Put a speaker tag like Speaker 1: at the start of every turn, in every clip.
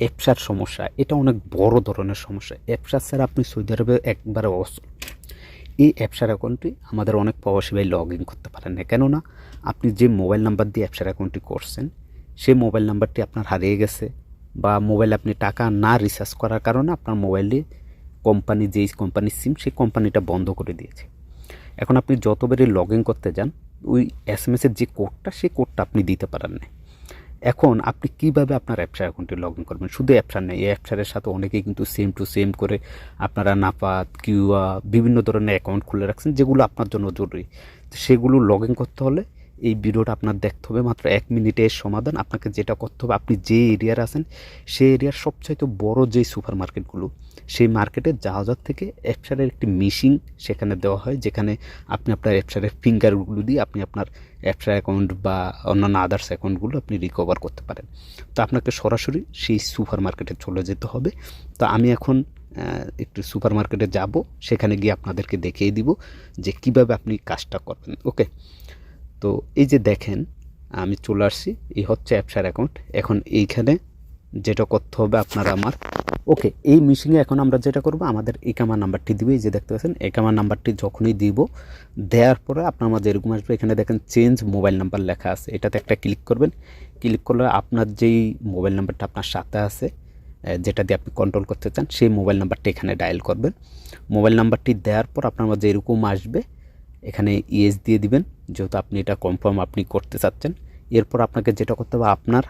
Speaker 1: অ্যাপসার সমস্যা, এটা অনেক বড় ধরনের সমস্যা। অ্যাপসার স্যার আপনি সৌদি আরবে একবারে অসল। এই অ্যাপসার অ্যাকাউন্টটি আমাদের অনেক প্রবাসী ভাই লগ ইন করতে পারেন না, কেননা আপনি যে মোবাইল নাম্বার দিয়ে অ্যাপসার অ্যাকাউন্টটি করছেন সেই মোবাইল নাম্বারটি আপনার হারিয়ে গেছে, বা মোবাইলে আপনি টাকা না রিচার্জ করার কারণে আপনার মোবাইলে কোম্পানি, যেই কোম্পানির সিম, সেই কোম্পানিটা বন্ধ করে দিয়েছে। এখন আপনি যতবারই লগ ইন করতে যান, ওই এসএমএসের যে কোডটা, সেই কোডটা আপনি দিতে পারেন না। এখন আপনি কীভাবে আপনার অ্যাপসার অ্যাকাউন্টে লগ ইন করবেন? শুধু অ্যাপসার নেই, এই অ্যাপসারের সাথে অনেকেই কিন্তু সেম টু সেম করে আপনারা নাপাত, কিউয়া, বিভিন্ন ধরনের অ্যাকাউন্ট খুলে রাখছেন, যেগুলো আপনার জন্য জরুরি। তো সেগুলো লগ ইন করতে হলে এই ভিডিওটা আপনার দেখতে হবে, মাত্র 1 মিনিটের সমাধান। আপনাকে যেটা করতে হবে, আপনি যে এরিয়ার আছেন সেই এরিয়ার সবচাইতে বড় যেই সুপার মার্কেটগুলো, সেই মার্কেটের জাহাজার থেকে অ্যাপসারের একটি মেশিন সেখানে দেওয়া হয়, যেখানে আপনি আপনার অ্যাপসারের ফিঙ্গারগুলো দিয়ে আপনি আপনার অ্যাপসার অ্যাকাউন্ট বা অন্যান্য আদার্স অ্যাকাউন্টগুলো আপনি রিকভার করতে পারেন। তো আপনাকে সরাসরি সেই সুপার মার্কেটে চলে যেতে হবে। তো আমি এখন একটু সুপার মার্কেটে যাব, সেখানে গিয়ে আপনাদেরকে দেখিয়ে দিব যে কীভাবে আপনি কাজটা করবেন। ওকে, তো এই যে দেখেন আমি চলে আসছি, এই হচ্ছে অ্যাপসার অ্যাকাউন্ট। এখন এইখানে যেটা করতে হবে আপনারা আমার, ওকে, এই মিশিংয়ে এখন আমরা যেটা করব, আমাদের একামা নাম্বারটি দিবে। এই যে দেখতে পাচ্ছেন একামা নাম্বারটি যখনই দিব, দেওয়ার পরে আপনার মাঝে এরকম আসবে, এখানে দেখেন চেঞ্জ মোবাইল নাম্বার লেখা আছে, এটাতে একটা ক্লিক করবেন। ক্লিক করলে আপনার যেই মোবাইল নাম্বারটা আপনার সাথে আছে, যেটা দিয়ে আপনি কন্ট্রোল করতে চান, সেই মোবাইল নাম্বারটি এখানে ডায়াল করবেন। মোবাইল নাম্বারটি দেওয়ার পর আপনার মাঝে এরকম আসবে, এখানে ইয়েস দিয়ে দিবেন, যেহেতু আপনি এটা কনফার্ম আপনি করতে চাচ্ছেন। এরপর আপনাকে যেটা করতে হবে, আপনার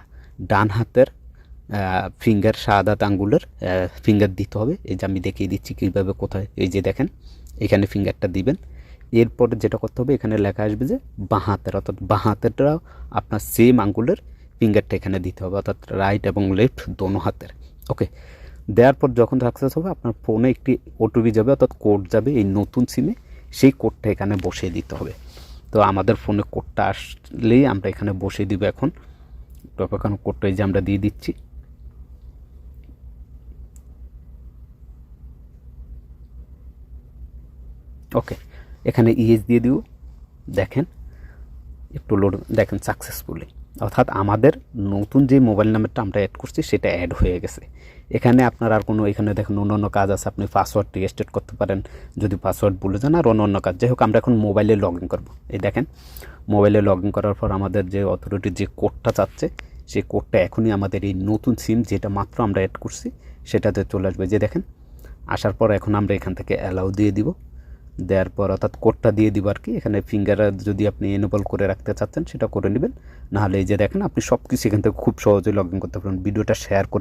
Speaker 1: ডান হাতের ফিঙ্গার, শাহাদাত আঙ্গুলের ফিঙ্গার দিতে হবে। এই যে আমি দেখিয়ে দিচ্ছি কীভাবে, কোথায়, এই যে দেখেন এখানে ফিঙ্গারটা দিবেন। এরপরে যেটা করতে হবে, এখানে লেখা আসবে যে বাঁ হাতের, অর্থাৎ বাঁ হাতেরটাও আপনার সেম আঙ্গুলের ফিঙ্গারটা এখানে দিতে হবে, অর্থাৎ রাইট এবং লেফট দোনো হাতের। ওকে, দেওয়ার পর যখন সাকসেস হবে, আপনার ফোনে একটি ওটিপি যাবে, অর্থাৎ কোড যাবে এই নতুন সিমে, সেই কোডটা এখানে বসিয়ে দিতে হবে। তো আমাদের ফোনে কোডটা আসলেই আমরা এখানে বসিয়ে দিব। এখন কোডটা এই যে আমরা দিয়ে দিচ্ছি। ওকে, এখানে ইএস দিয়ে দিব, দেখেন একটু লোড, দেখেন সাকসেসফুলি, অর্থাৎ আমাদের নতুন যে মোবাইল নাম্বারটা আমরা অ্যাড করছি সেটা অ্যাড হয়ে গেছে। এখানে আপনার আর কোনো, এখানে দেখেন অন্য কাজ আছে, আপনি পাসওয়ার্ড রিস্টার্ট করতে পারেন যদি পাসওয়ার্ড ভুলে যান, আর অন্য কাজ। যাই হোক, আমরা এখন মোবাইলে লগ ইন করবো। এই দেখেন মোবাইলে লগ ইন করার পর আমাদের যে অথরিটির যে কোডটা চাচ্ছে, সেই কোডটা এখনই আমাদের এই নতুন সিম যেটা মাত্র আমরা অ্যাড করছি সেটাতে চলে আসবে। যে দেখেন আসার পর এখন আমরা এখান থেকে অ্যালাউ দিয়ে দিব। দেওয়ার পর অর্থাৎ কোডটা দিয়ে দিব আর কি। এখানে ফিঙ্গার যদি আপনি এনেবল করে রাখতে চাচ্ছেন সেটা করে নেবেন, নাহলে এই যে দেখেন আপনি সব কিছু এখান থেকে খুব সহজেই লগ ইন করতে পারেন। ভিডিওটা শেয়ার করে